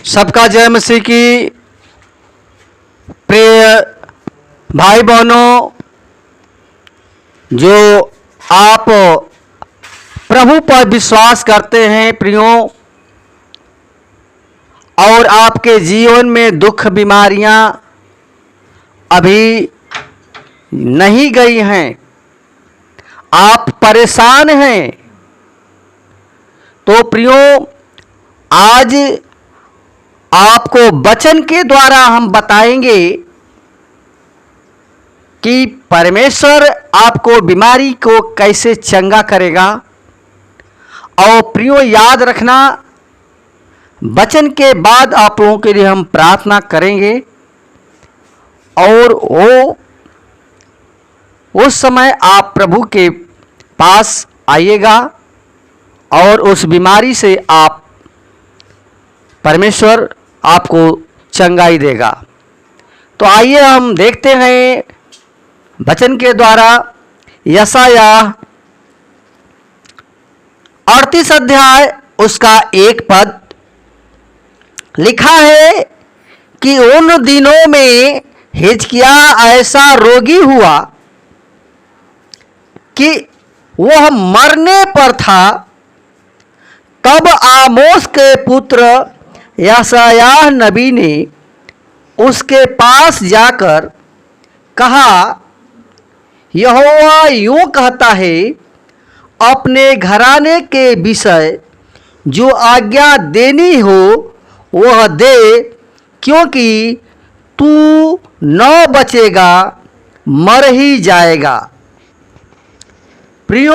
सबका जय मसीह की। प्रिय भाई बहनों, जो आप प्रभु पर विश्वास करते हैं प्रियों, और आपके जीवन में दुख बीमारियां अभी नहीं गई हैं, आप परेशान हैं, तो प्रियों आज आपको वचन के द्वारा हम बताएंगे कि परमेश्वर आपको बीमारी को कैसे चंगा करेगा। और प्रियो याद रखना, वचन के बाद आप लोगों के लिए हम प्रार्थना करेंगे और उस समय आप प्रभु के पास आइएगा और उस बीमारी से आप परमेश्वर आपको चंगाई देगा। तो आइए हम देखते हैं वचन के द्वारा यशायाह 38 अध्याय उसका 1 पद लिखा है कि उन दिनों में हिजकिय्याह ऐसा रोगी हुआ कि वह मरने पर था। तब आमोस के पुत्र यशायाह नबी ने उसके पास जाकर कहा, यहोवा यूं कहता है, अपने घराने के विषय जो आज्ञा देनी हो वह दे, क्योंकि तू न बचेगा, मर ही जाएगा। प्रियो,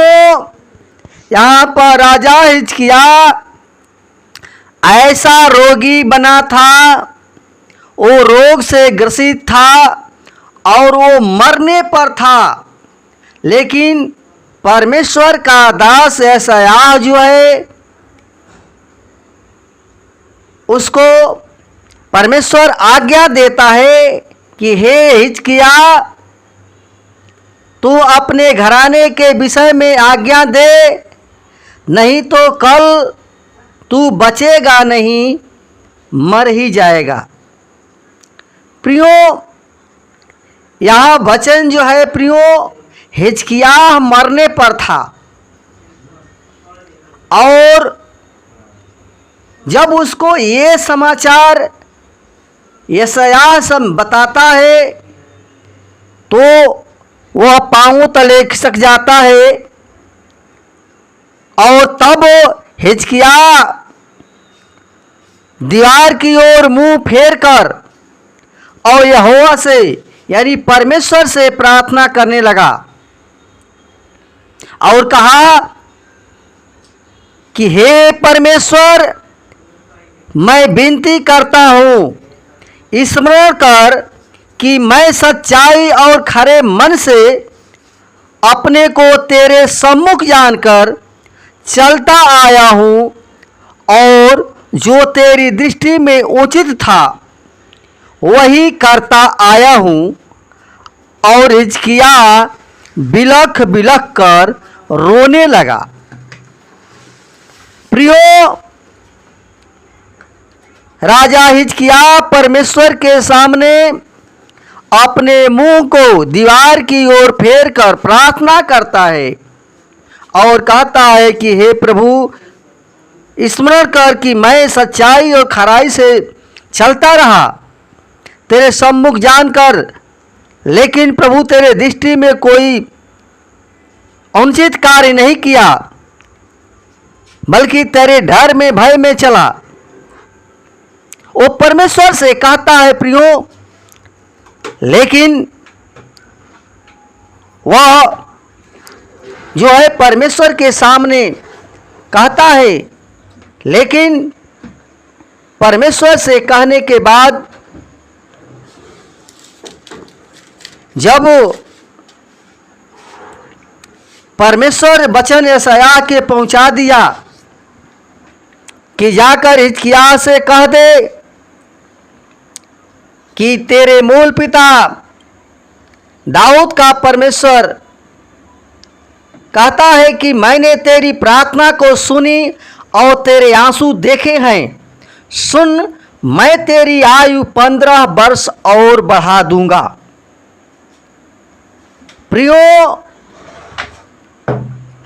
यहाँ पर राजा हिजकिय्याह ऐसा रोगी बना था, वो रोग से ग्रसित था और वो मरने पर था। लेकिन परमेश्वर का दास यशायाह जो है, उसको परमेश्वर आज्ञा देता है कि हे हिजकिय्याह, तू अपने घराने के विषय में आज्ञा दे, नहीं तो कल तू बचेगा नहीं, मर ही जाएगा। प्रियो, यहाँ वचन जो है प्रियो, हिजकिय्याह मरने पर था और जब उसको ये समाचार यशायाह सब बताता है तो वह पांवों तले खिसक जाता है। और तब हिजकिय्याह दीवार की ओर मुंह फेर कर और यहोवा से यानी परमेश्वर से प्रार्थना करने लगा और कहा कि हे परमेश्वर, मैं विनती करता हूँ, स्मरण कर कि मैं सच्चाई और खरे मन से अपने को तेरे सम्मुख जानकर चलता आया हूँ और जो तेरी दृष्टि में उचित था वही करता आया हूँ। और हिजकिय्याह बिलख बिलख कर रोने लगा। प्रियो, राजा हिजकिय्याह परमेश्वर के सामने अपने मुंह को दीवार की ओर फेर कर प्रार्थना करता है और कहता है कि हे प्रभु, स्मरण कर कि मैं सच्चाई और खराई से चलता रहा तेरे सम्मुख जानकर, लेकिन प्रभु तेरे दृष्टि में कोई अनुचित कार्य नहीं किया, बल्कि तेरे डर में भय में चला। वो परमेश्वर से कहता है प्रियो, लेकिन वह जो है परमेश्वर के सामने कहता है, लेकिन परमेश्वर से कहने के बाद जब परमेश्वर वचन यशायाह के पहुंचा दिया कि जाकर हिजकिय्याह से कह दे कि तेरे मूल पिता दाऊद का परमेश्वर कहता है कि मैंने तेरी प्रार्थना को सुनी और तेरे आंसू देखे हैं। सुन, मैं तेरी आयु 15 वर्ष और बढ़ा दूंगा। प्रियो,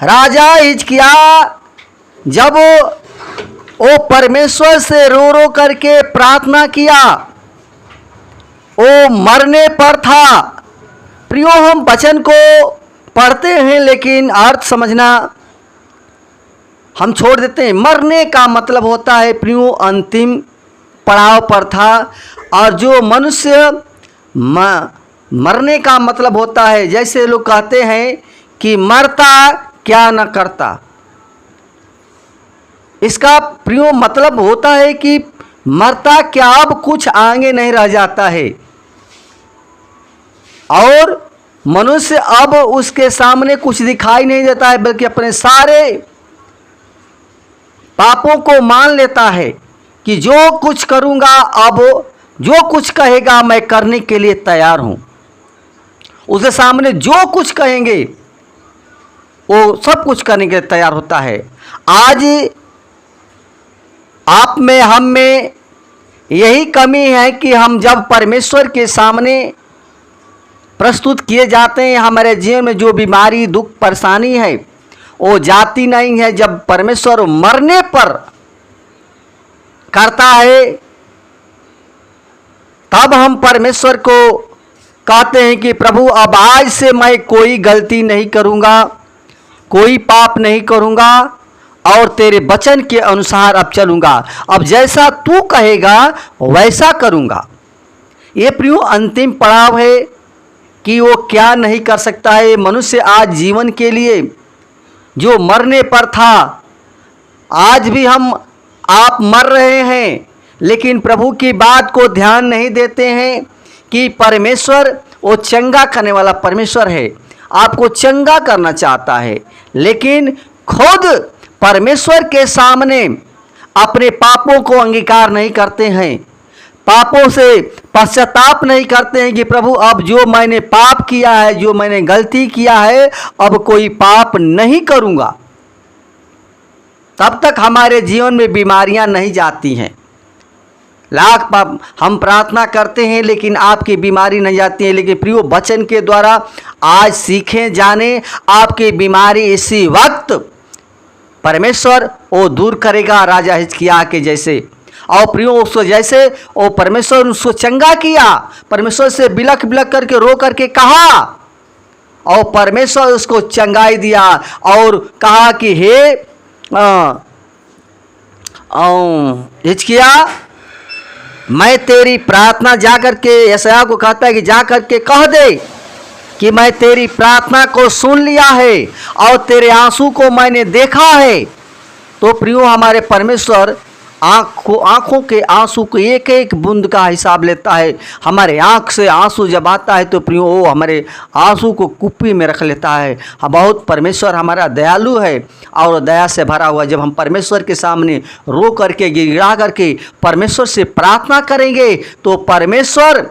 राजा हिजकिया जब वो परमेश्वर से रो रो करके प्रार्थना किया, वो मरने पर था। प्रियो, हम वचन को पढ़ते हैं लेकिन अर्थ समझना हम छोड़ देते हैं। मरने का मतलब होता है प्रियो अंतिम पड़ाव पर था, और जो मनुष्य मरने का मतलब होता है, जैसे लोग कहते हैं कि मरता क्या न करता। इसका प्रियो मतलब होता है कि मरता क्या, अब कुछ आगे नहीं रह जाता है, और मनुष्य अब उसके सामने कुछ दिखाई नहीं देता है, बल्कि अपने सारे पापों को मान लेता है कि जो कुछ करूंगा, अब जो कुछ कहेगा मैं करने के लिए तैयार हूं। उसके सामने जो कुछ कहेंगे वो सब कुछ करने के लिए तैयार होता है। आज आप में, हम में यही कमी है कि हम जब परमेश्वर के सामने प्रस्तुत किए जाते हैं, हमारे जीवन में जो बीमारी, दुख, परेशानी है वो जाती नहीं है। जब परमेश्वर मरने पर करता है, तब हम परमेश्वर को कहते हैं कि प्रभु अब आज से मैं कोई गलती नहीं करूंगा, कोई पाप नहीं करूंगा, और तेरे वचन के अनुसार अब चलूंगा। अब जैसा तू कहेगा वैसा करूंगा। ये प्रियो अंतिम पड़ाव है कि वो क्या नहीं कर सकता है। मनुष्य आज जीवन के लिए जो मरने पर था, आज भी हम आप मर रहे हैं, लेकिन प्रभु की बात को ध्यान नहीं देते हैं कि परमेश्वर वो चंगा करने वाला परमेश्वर है, आपको चंगा करना चाहता है, लेकिन खुद परमेश्वर के सामने अपने पापों को अंगीकार नहीं करते हैं, पापों से पश्चाताप नहीं करते हैं कि प्रभु अब जो मैंने पाप किया है, जो मैंने गलती किया है, अब कोई पाप नहीं करूंगा। तब तक हमारे जीवन में बीमारियां नहीं जाती हैं। लाख पाप हम प्रार्थना करते हैं लेकिन आपकी बीमारी नहीं जाती है। लेकिन प्रियो, वचन के द्वारा आज सीखें, जाने आपकी बीमारी इसी वक्त परमेश्वर वो दूर करेगा, राजा हिजकिय्याह के जैसे। और प्रियो, उसको जैसे वो परमेश्वर उसको चंगा किया, परमेश्वर से बिलख बिलख करके रो करके कहा, और परमेश्वर उसको चंगाई दिया और कहा कि हे हिजकिय्याह, मैं तेरी प्रार्थना जाकर के, यशायाह को कहता है कि जाकर के कह दे कि मैं तेरी प्रार्थना को सुन लिया है और तेरे आंसू को मैंने देखा है। तो प्रियो, हमारे परमेश्वर आँखों के आंसू को एक एक बूंद का हिसाब लेता है। हमारे आँख से आंसू जब आता है तो प्रियो वो हमारे आंसू को कुप्पी में रख लेता है। बहुत परमेश्वर हमारा दयालु है और दया से भरा हुआ। जब हम परमेश्वर के सामने रो करके, गिड़गिड़ा करके परमेश्वर से प्रार्थना करेंगे तो परमेश्वर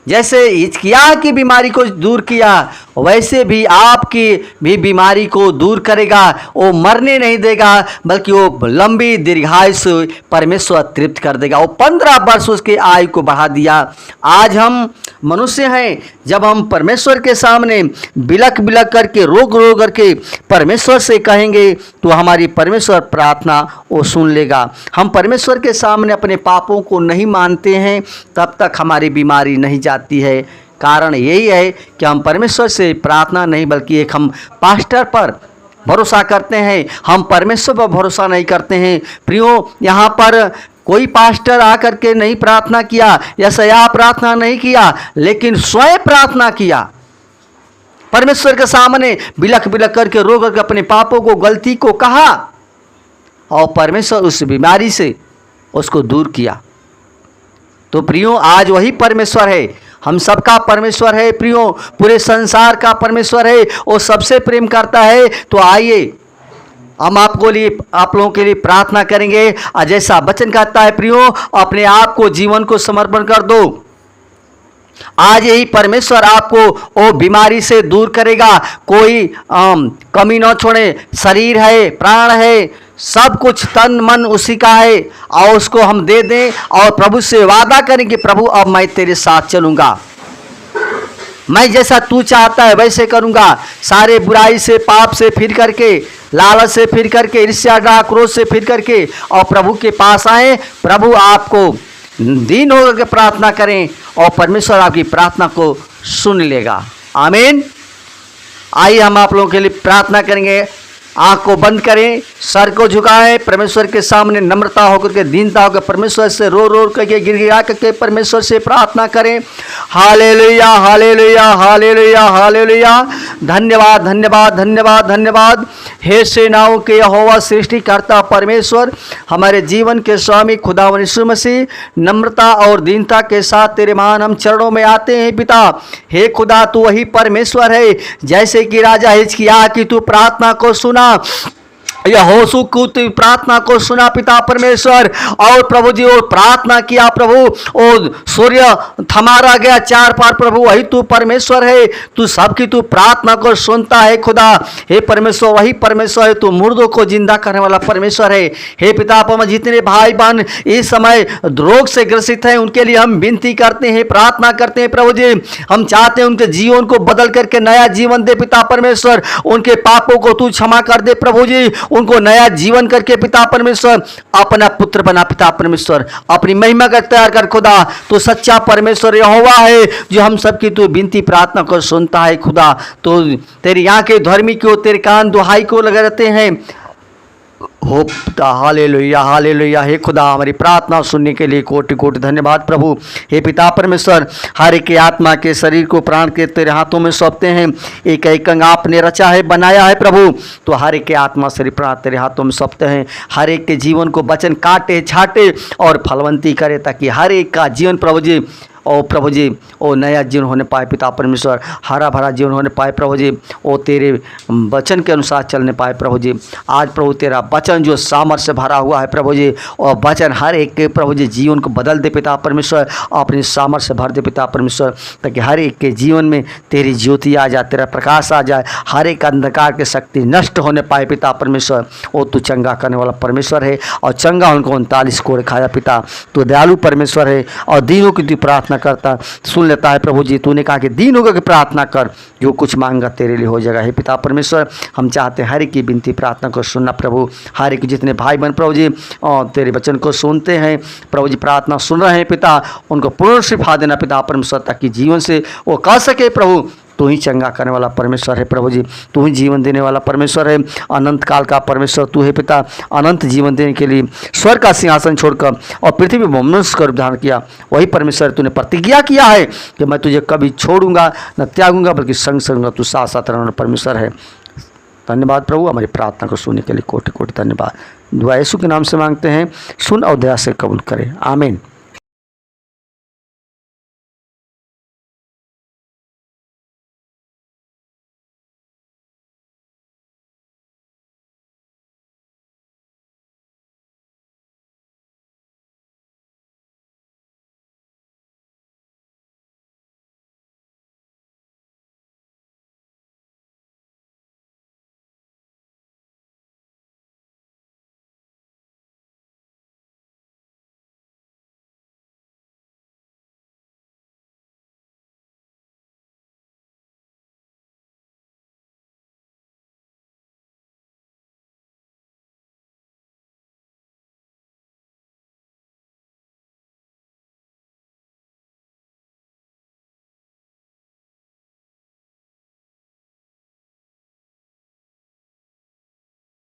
जैसे हिजकिय्याह की बीमारी को दूर किया, वैसे भी आपकी भी बीमारी को दूर करेगा। वो मरने नहीं देगा, बल्कि वो लंबी दीर्घायु से परमेश्वर तृप्त कर देगा। वो 15 वर्ष उसके आयु को बढ़ा दिया। आज हम मनुष्य हैं, जब हम परमेश्वर के सामने बिलख बिलख करके, रोग रोग करके परमेश्वर से कहेंगे तो हमारी परमेश्वर प्रार्थना वो सुन लेगा। हम परमेश्वर के सामने अपने पापों को नहीं मानते हैं, तब तक हमारी बीमारी नहीं जाती है। कारण यही है कि हम परमेश्वर से प्रार्थना नहीं, बल्कि एक हम पास्टर पर भरोसा करते हैं, हम परमेश्वर पर भरोसा नहीं करते हैं। प्रियो, यहाँ पर कोई पास्टर आकर के नहीं प्रार्थना किया, यशायाह प्रार्थना नहीं किया, लेकिन स्वयं प्रार्थना किया। परमेश्वर के सामने बिलख बिलख करके, रो करके अपने पापों को, गलती को कहा, और परमेश्वर उस बीमारी से उसको दूर किया। तो प्रियो, आज वही परमेश्वर है, हम सबका परमेश्वर है। प्रियो, पूरे संसार का परमेश्वर है, वो सबसे प्रेम करता है। तो आइए हम आप लोगों के लिए प्रार्थना करेंगे। और जैसा वचन कहता है प्रियो, अपने आप को, जीवन को समर्पण कर दो। आज यही परमेश्वर आपको वो बीमारी से दूर करेगा। कोई कमी न छोड़े। शरीर है, प्राण है, सब कुछ तन मन उसी का है, और उसको हम दे दें और प्रभु से वादा करें कि प्रभु अब मैं तेरे साथ चलूँगा, मैं जैसा तू चाहता है वैसे करूँगा। सारे बुराई से, पाप से फिर करके, लालच से फिर करके, ईर्ष्या, राग, क्रोध से फिर करके और प्रभु के पास आए। प्रभु आपको दीन होकर के प्रार्थना करें और परमेश्वर आपकी प्रार्थना को सुन लेगा। आमीन। आइए हम आप लोगों के लिए प्रार्थना करेंगे। आँख को बंद करें, सर को झुकाएं, परमेश्वर के सामने नम्रता होकर के, दीनता होकर परमेश्वर से रो रो करके, गिड़गिड़ा करके परमेश्वर से प्रार्थना करें। Hallelujah, hallelujah, hallelujah, hallelujah. धन्यवाद, धन्यवाद, धन्यवाद, धन्यवाद। हे सेनाओं के यहोवा सृष्टिकर्ता परमेश्वर, हमारे जीवन के स्वामी खुदावंद यीशु मसीह, नम्रता और दीनता के साथ तेरे महान हम चरणों में आते हैं पिता। हे खुदा, तू वही परमेश्वर है जैसे कि राजा हिजकिय्याह की तू प्रार्थना को सुना, यहोशू की प्रार्थना को सुना पिता परमेश्वर। और प्रभु जी और प्रार्थना किया प्रभु, और सूर्य थमा गया चार पार। प्रभु वही तू परमेश्वर है, तू सबकी तू प्रार्थना को सुनता है खुदा। हे परमेश्वर, वही परमेश्वर है, तू मुर्दों को जिंदा करने वाला परमेश्वर है। हे पिता परमेश्वर, जितने भाई बहन इस समय रोग से ग्रसित हैं उनके लिए हम विनती करते हैं, प्रार्थना करते हैं प्रभु जी। हम चाहते हैं उनके जीवन को बदल करके नया जीवन दे पिता परमेश्वर। उनके पापों को तू क्षमा कर दे प्रभु जी, उनको नया जीवन करके पिता परमेश्वर अपना पुत्र बना पिता परमेश्वर, अपनी महिमा का तैयार कर खुदा। तो सच्चा परमेश्वर यहोवा है जो हम सबकी तो विनती प्रार्थना को सुनता है खुदा। तो तेरी आंखें धर्मी को, तेरे कान दुहाई को लगे रहते हैं। हो पिता, हालेलुया, हालेलुया। हे खुदा, हमारी प्रार्थना सुनने के लिए कोटि कोटि धन्यवाद प्रभु। हे पिता परमेश्वर, हर एक के आत्मा के, शरीर को, प्राण के तेरे हाथों में सौंपते हैं। एक एक अंग आपने रचा है, बनाया है प्रभु, तो हर एक के आत्मा, शरीर, प्राण तेरे हाथों में सौंपते हैं। हर एक के जीवन को वचन काटे, छाटे और फलवंती करे, ताकि हर एक का जीवन प्रभु जी, ओ प्रभु जी, ओ नया जीवन होने पाए पिता परमेश्वर, हरा भरा जीवन होने पाए प्रभु जी, ओ तेरे वचन के अनुसार चलने पाए प्रभु जी। आज प्रभु तेरा वचन जो सामर्थ्य से भरा हुआ है प्रभु जी, और वचन हर एक के प्रभु जी जीवन को बदल दे पिता परमेश्वर, अपनी सामर्थ्य से भर दे पिता परमेश्वर, ताकि हर एक के जीवन में तेरी ज्योति आ जाए, तेरा प्रकाश आ जाए, हर एक अंधकार की शक्ति नष्ट होने पाए पिता परमेश्वर। ओ तू चंगा करने वाला परमेश्वर है, और चंगा उनको 39 कोड़े खाया पिता। तू दयालु परमेश्वर है और दीनों की तू प्रार्थना करता सुन लेता है प्रभु जी। तूने कहा कि दीन होकर के प्रार्थना कर, जो कुछ मांगा तेरे लिए हो जाएगा। हे पिता परमेश्वर, हम चाहते हैं हर एक की विनती प्रार्थना को सुनना प्रभु। हर एक जितने भाई बहन प्रभु जी और तेरे वचन को सुनते हैं प्रभु जी, प्रार्थना सुन रहे हैं पिता, उनको पूर्ण शिफा देना पिता परमेश्वर, ताकि जीवन से वो कह सके प्रभु तू ही चंगा करने वाला परमेश्वर है प्रभु जी, तू ही जीवन देने वाला परमेश्वर है, अनंत काल का परमेश्वर तू है पिता। अनंत जीवन देने के लिए स्वर्ग का सिंहासन छोड़कर और पृथ्वी में मनुष्य का रूप धारण किया, वही परमेश्वर तूने प्रतिज्ञा किया है कि मैं तुझे कभी छोड़ूंगा न त्यागूंगा, बल्कि संग संग तू साथ साथ रहने वाला परमेश्वर है। धन्यवाद प्रभु, हमारी प्रार्थना को सुनने के लिए कोटि कोटि धन्यवाद। दुआ यीशु के नाम से मांगते हैं, सुन और दया से कबूल करें, आमीन।